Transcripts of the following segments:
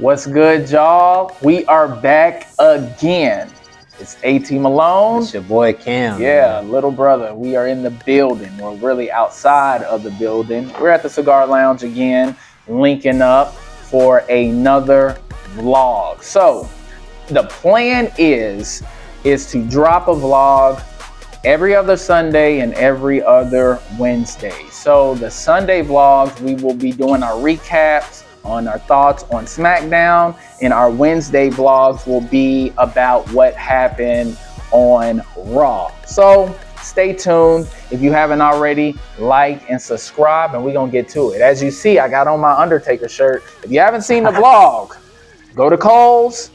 What's good, y'all? We are back again. It's A.T. Malone. It's your boy Cam. Yeah, man. little brother. We are in the building. We're really outside of the building. We're at the Cigar Lounge again, linking up for another vlog. So, the plan is to drop a vlog every other Sunday and every other Wednesday. So, the Sunday vlogs, we will be doing our recaps on our thoughts on Smackdown, and our Wednesday vlogs will be about what happened on Raw. So stay tuned. If you haven't already, like and subscribe, and we're gonna get to it. As you see, I got on my Undertaker shirt. If you haven't seen the vlog, go to Kohl's.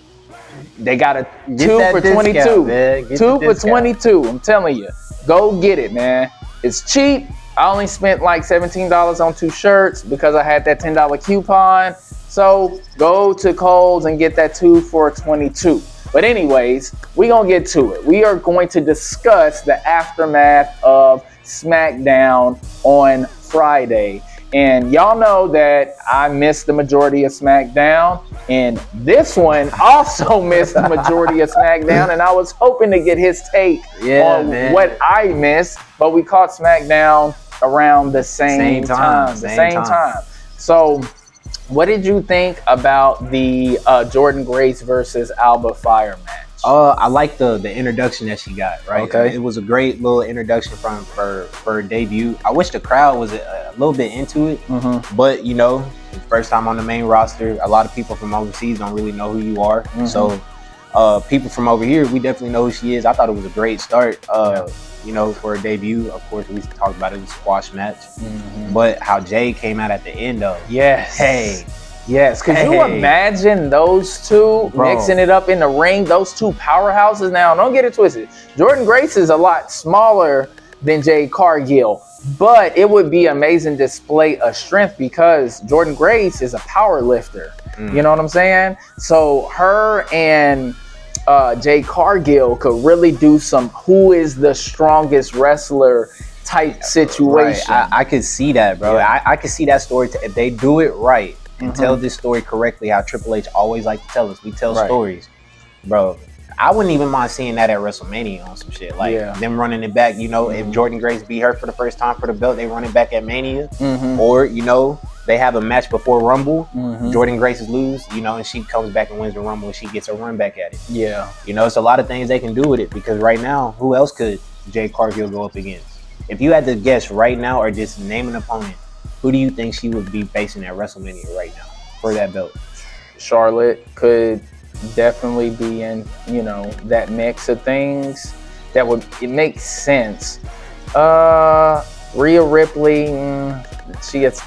They got a 2 for 22. 2 for 22. I'm telling you, go get it, man. It's cheap. I only spent like $17 on 2 shirts because I had that $10 coupon. So go to Kohl's and get that 2 for 22. But anyways, we're going to get to it. We are going to discuss the aftermath of Smackdown on Friday. And y'all know that I missed the majority of Smackdown. And this one also missed the majority of Smackdown. And I was hoping to get his take on what I missed. But we caught Smackdown around the same time. So what did you think about the Jordan Grace versus Alba Fire match? I like the introduction that she got, right? Okay. It was a great little introduction for her debut. I wish the crowd was a little bit into it, but you know, first time on the main roster, a lot of people from overseas don't really know who you are. So people from over here, we definitely know who she is. I thought it was a great start. You know, for a debut. Of course, we talked about it, the squash match, but how Jay came out at the end of Could you imagine those two mixing it up in the ring? Those two powerhouses. Now, don't get it twisted. Jordan Grace is a lot smaller than Jade Cargill, but it would be amazing display of strength because Jordan Grace is a power lifter. You know what I'm saying? So her and Jade Cargill could really do some who is the strongest wrestler type situation. Right. I could see that, bro. I could see that story. If they do it right and tell this story correctly, how Triple H always like to tell us, we tell stories, bro. I wouldn't even mind seeing that at WrestleMania on some shit. Like them running it back, you know, if Jordan Grace beat her for the first time for the belt, they run it back at Mania. Or, you know, they have a match before Rumble, Jordan Grace lose, you know, and she comes back and wins the Rumble and she gets her run back at it. You know, it's a lot of things they can do with it because right now, who else could Jade Cargill go up against? If you had to guess right now or just name an opponent, who do you think she would be facing at WrestleMania right now for that belt? Charlotte could definitely be in, you know, that mix of things. It makes sense. Rhea Ripley, she gets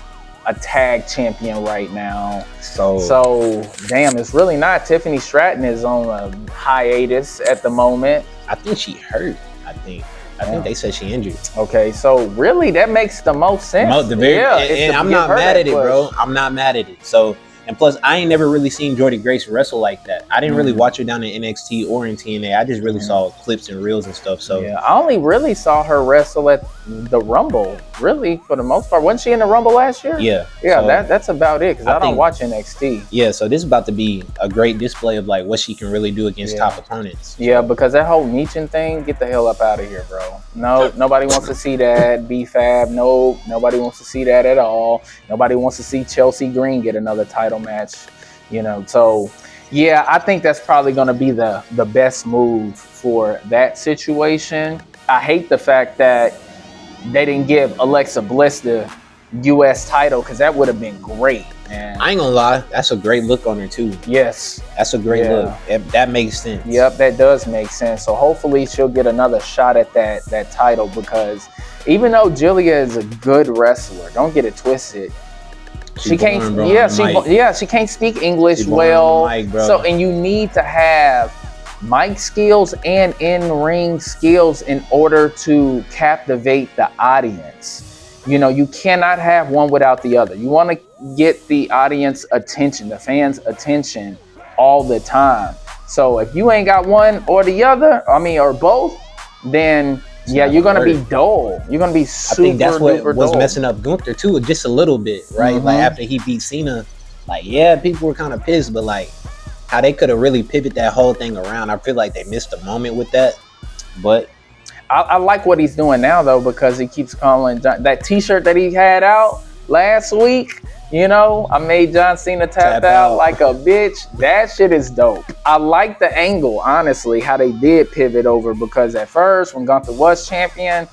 a tag champion right now. So damn, it's really not. Tiffany Stratton is on a hiatus at the moment. I think she hurt. I think they said she injured. Okay, so really that makes the most sense. And I'm not mad at it, bro. I'm not mad at it. So, and plus, I ain't never really seen Jordan Grace wrestle like that. I didn't really watch her down in NXT or in TNA. I just really saw clips and reels and stuff. So I only really saw her wrestle at the Rumble, really, for the most part. Wasn't she in the Rumble last year? Yeah. So that's about it, because I don't watch NXT. Yeah, so this is about to be a great display of like what she can really do against top opponents. Yeah, because that whole Meechin thing, get the hell up out of here, bro. No, nobody wants to see that. B-Fab, no, nobody wants to see that at all. Nobody wants to see Chelsea Green get another title match, you know. So yeah, I think that's probably going to be the best move for that situation. I hate the fact that they didn't give Alexa Bliss the U.S. title, because that would have been great, man. I ain't gonna lie, that's a great look on her too. Yes, that's a great look. That makes sense. Yep, that does make sense. So hopefully she'll get another shot at that title, because even though Julia is a good wrestler, don't get it twisted, she can't. She can't speak English well. So, and you need to have mic skills and in-ring skills in order to captivate the audience. You know, you cannot have one without the other. You want to get the audience attention, the fans' attention all the time. So if you ain't got one or the other, or both, then you're gonna be dull. You're gonna be super. I think that's what was dull. messing up Gunther too, just a little bit, right? Like after he beat Cena, like, yeah, people were kind of pissed, but like how they could have really pivoted that whole thing around. I feel like they missed a moment with that. But I like what he's doing now though, because he keeps calling that T-shirt that he had out last week. You know, I made John Cena tap out like a bitch. That shit is dope. I like the angle, honestly, how they did pivot over, because at first when Gunther was champion,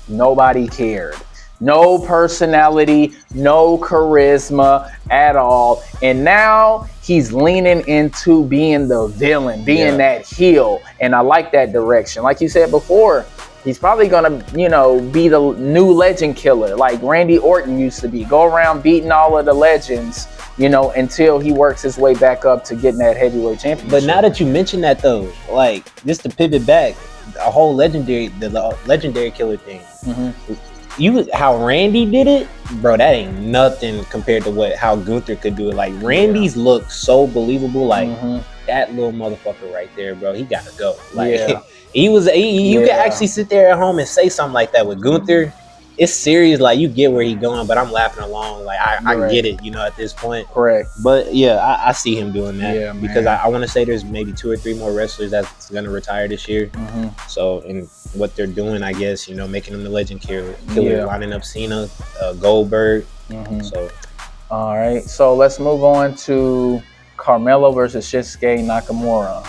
nobody cared. No personality, no charisma at all. And now he's leaning into being the villain, being that heel. And I like that direction. Like you said before, he's probably gonna, be the new legend killer, like Randy Orton used to be. Go around beating all of the legends, until he works his way back up to getting that heavyweight championship. But now that you mention that though, like just to pivot back, the whole legendary killer thing. How Randy did it, bro, that ain't nothing compared to how Gunther could do it. Like Randy's look so believable. Like that little motherfucker right there, bro, he gotta go. Like you can actually sit there at home and say something like that. With Gunther, it's serious. Like you get where he's going, but I'm laughing along. Like I get it, at this point. Correct. But yeah, I see him doing that because I want to say there's maybe 2 or 3 more wrestlers that's gonna retire this year. So and what they're doing, I guess, making them the legend killer, lining up Cena, Goldberg. So all right, so let's move on to Carmelo versus Shinsuke Nakamura.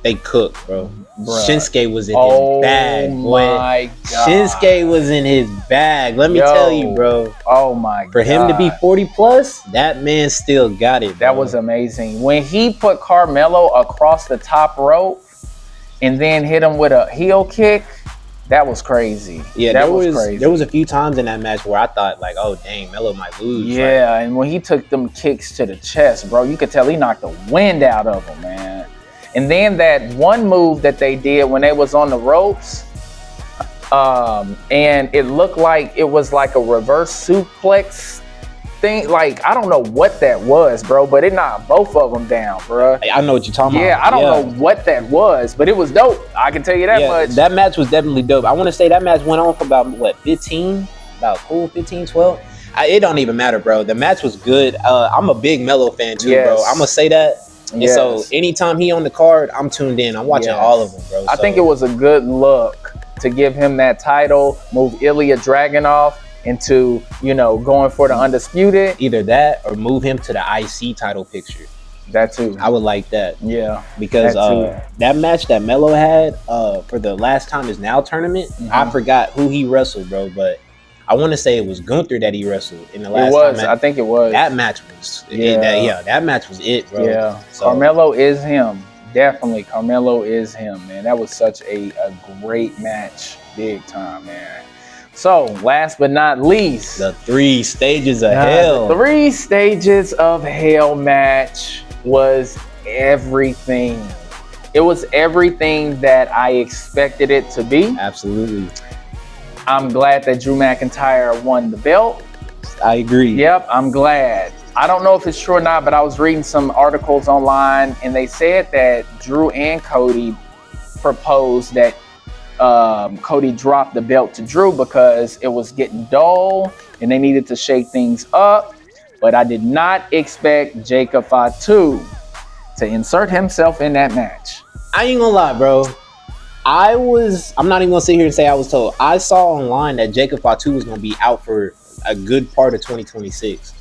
They cooked, bro. Shinsuke was in his bag, boy. Oh my God. Shinsuke was in his bag. Let me tell you, bro. Oh my God. For him to be 40 plus, that man still got it, bro. That was amazing. When he put Carmelo across the top rope and then hit him with a heel kick, that was crazy. Yeah, that was crazy. There was a few times in that match where I thought, like, oh, dang, Melo might lose. Yeah, and when he took them kicks to the chest, bro, you could tell he knocked the wind out of him, man. And then that one move that they did when they was on the ropes, and it looked like it was like a reverse suplex thing. Like, I don't know what that was, bro, but it knocked both of them down, bro. I know what you're talking about. Yeah, I don't know what that was, but it was dope. I can tell you that much. That match was definitely dope. I want to say that match went on for about, 15? About 15, 12? It don't even matter, bro. The match was good. I'm a big Melo fan, too, bro. I'm going to say that. And so anytime he on the card, I'm tuned in. I'm watching all of them, bro. I think it was a good look to give him that title, move Ilya Dragunov into, going for the Undisputed. Either that or move him to the IC title picture. That too. I would like that. Yeah. Because that match that Melo had for the Last Time Is Now tournament, I forgot who he wrestled, bro, but I want to say it was Gunther that he wrestled in the last time. I think it was. That match was that match was it, bro. Yeah. So, Carmelo is him. Definitely Carmelo is him, man. That was such a great match. Big time, man. So, last but not least, the 3 stages of hell. The 3 stages of hell match was everything. It was everything that I expected it to be. Absolutely. I'm glad that Drew McIntyre won the belt. I agree. Yep, I'm glad. I don't know if it's true or not, but I was reading some articles online, and they said that Drew and Cody proposed that Cody dropped the belt to Drew because it was getting dull and they needed to shake things up. But I did not expect Jacob Fatu to insert himself in that match. I ain't gonna lie, bro. I'm not even gonna sit here and say I was told. I saw online that Jacob Fatu was gonna be out for a good part of 2026.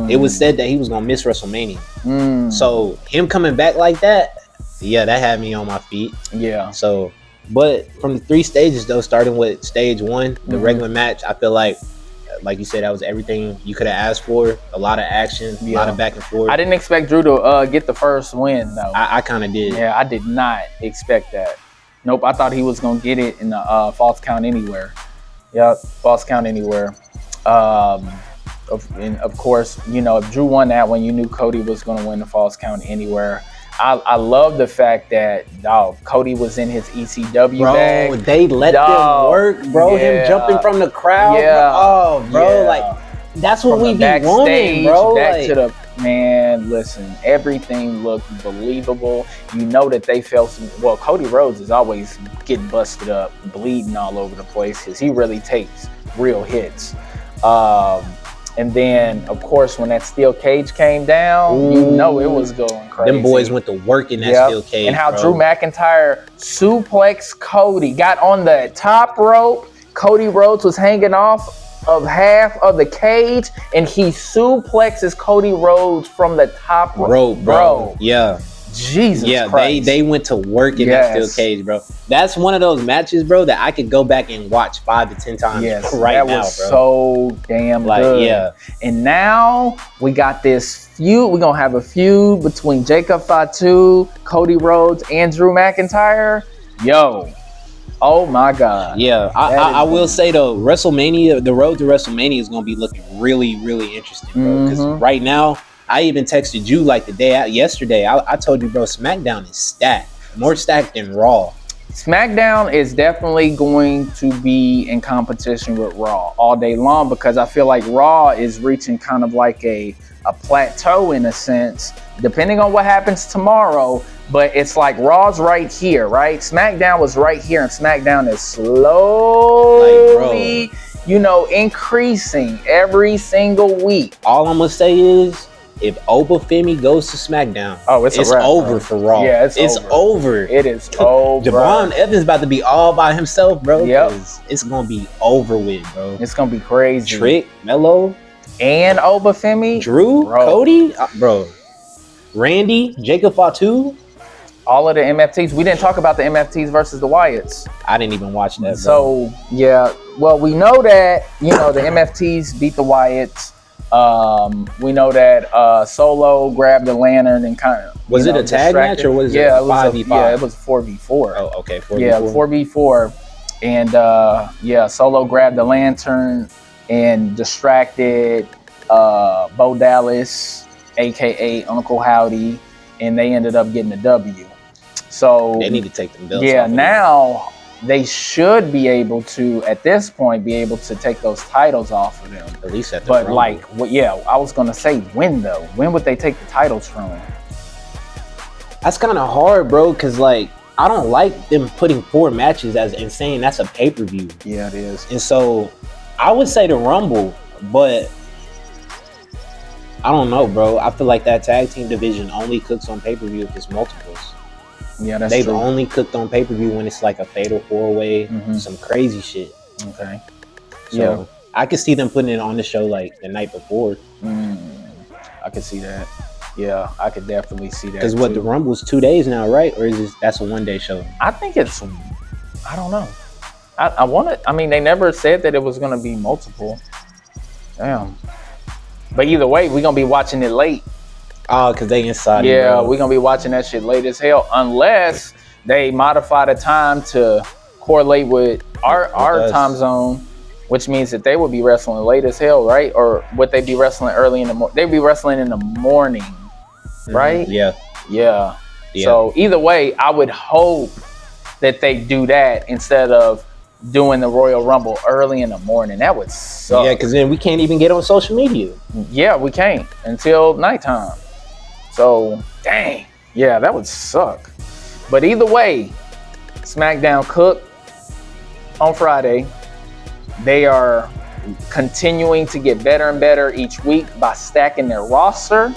It was said that he was gonna miss WrestleMania. So him coming back like that, that had me on my feet. Yeah. So, but from the 3 stages though, starting with stage 1, the regular match, I feel like you said, that was everything you could have asked for. A lot of action, a lot of back and forth. I didn't expect Drew to get the first win though. I kind of did. Yeah, I did not expect that. Nope, I thought he was gonna get it in the Falls Count Anywhere. Yep, Falls Count Anywhere. And of course, if Drew won that one, you knew Cody was gonna win the Falls Count Anywhere. I love the fact that Cody was in his ECW bag. Bro, they let them work, bro. Him jumping from the crowd. Yeah. Oh, bro, like that's what we be wanting, bro. Back to the man. Listen, everything looked believable. You know that they felt some. Well, Cody Rhodes is always getting busted up, bleeding all over the place because he really takes real hits. And then, of course, when that steel cage came down, you know it was going crazy. Them boys went to work in that steel cage, and how bro. Drew McIntyre suplexed Cody, got on the top rope. Cody Rhodes was hanging off of half of the cage, and he suplexes Cody Rhodes from the top rope, bro. Yeah. Jesus Christ. They went to work in that steel cage, bro. That's one of those matches, bro, that I could go back and watch 5 to 10 times right now, bro. That was so damn good. Yeah. And now we got this feud. We're going to have a feud between Jacob Fatu, Cody Rhodes, and Drew McIntyre. Yo. Oh, my God. Yeah. I will say, though, WrestleMania, the road to WrestleMania is going to be looking really, really interesting, bro. Because right now, I even texted you like the day out yesterday. I told you, bro, SmackDown is stacked. More stacked than Raw. SmackDown is definitely going to be in competition with Raw all day long, because I feel like Raw is reaching kind of like a plateau in a sense, depending on what happens tomorrow. But it's like Raw's right here, right? SmackDown was right here, and SmackDown is slowly, increasing every single week. All I'm going to say is, if Obafemi goes to SmackDown, it's wrap, over for Raw. Yeah, it's over. It is over. Javon Evans about to be all by himself, bro. Yep. It's going to be over with, bro. It's going to be crazy. Trick, Melo, and Obafemi. Drew, Cody, bro. Randy, Jacob Fatu. All of the MFTs. We didn't talk about the MFTs versus the Wyatts. I didn't even watch that, bro. So, yeah. Well, we know that, the MFTs beat the Wyatts. We know that Solo grabbed the lantern and kind of was it a tag match or was it 5v5? Yeah, it was 4v4. Oh, okay, 4v4. Yeah, 4v4, and Solo grabbed the lantern and distracted Bo Dallas, aka Uncle Howdy, and they ended up getting the W. So they need to take them belts. Yeah, now they should be able to, at this point, be able to take those titles off of them. At least at the But Rumble. I was gonna say when though. When would they take the titles from them? That's kind of hard, bro. Cause I don't like them putting 4 matches and saying that's a pay-per-view. Yeah, it is. And so I would say the Rumble, but I don't know, bro. I feel like that tag team division only cooks on pay-per-view if it's multiples. Yeah, that's They've true. only cooked on pay-per-view when it's like a fatal 4-way, some crazy shit. Okay. So I could see them putting it on the show like the night before. I could see that. Yeah, I could definitely see that. Because the Rumble's 2 days now, right? Or that's a 1-day show? I think I don't know. They never said that it was going to be multiple. Damn. But either way, we're going to be watching it late. Oh, because they inside. Yeah, we're going to be watching that shit late as hell. Unless they modify the time to correlate with our time zone, which means that they would be wrestling late as hell, right? Or would they be wrestling early in the morning? They'd be wrestling in the morning, right? Yeah. So either way, I would hope that they do that instead of doing the Royal Rumble early in the morning. That would suck. Yeah, because then we can't even get on social media. Yeah, we can't until nighttime. So, dang. Yeah, that would suck. But either way, SmackDown cooked on Friday. They are continuing to get better and better each week by stacking their roster.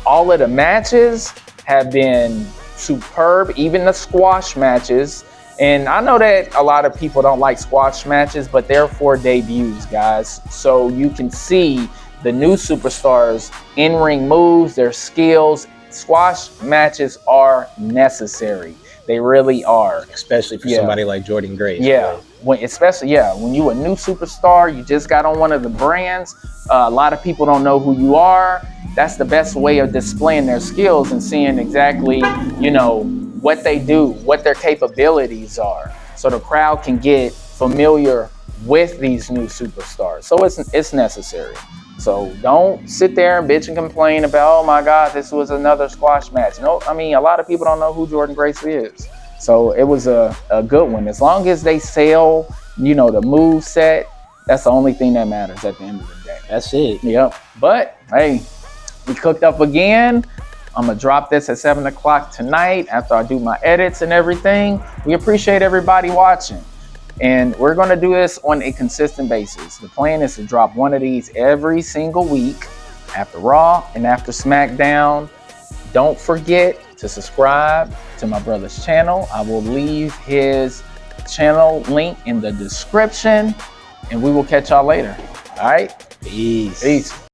All of the matches have been superb, even the squash matches. And I know that a lot of people don't like squash matches, but they're for debuts, guys. So you can see the new superstars' in-ring moves, their skills. Squash matches are necessary. They really are. Especially for somebody like Jordan Grace. Yeah. When you a new superstar, you just got on one of the brands, a lot of people don't know who you are. That's the best way of displaying their skills and seeing exactly, what they do, what their capabilities are. So the crowd can get familiar with these new superstars. So it's necessary. So don't sit there and bitch and complain about, oh my God, this was another squash match. No, a lot of people don't know who Jordan Grace is. So it was a good one. As long as they sell, the move set, that's the only thing that matters at the end of the day. That's it. Yep. But hey, we cooked up again. I'm going to drop this at 7 o'clock tonight after I do my edits and everything. We appreciate everybody watching. And we're going to do this on a consistent basis. The plan is to drop one of these every single week after Raw and after SmackDown. Don't forget to subscribe to my brother's channel. I will leave his channel link in the description, and we will catch y'all later. All right? Peace. Peace.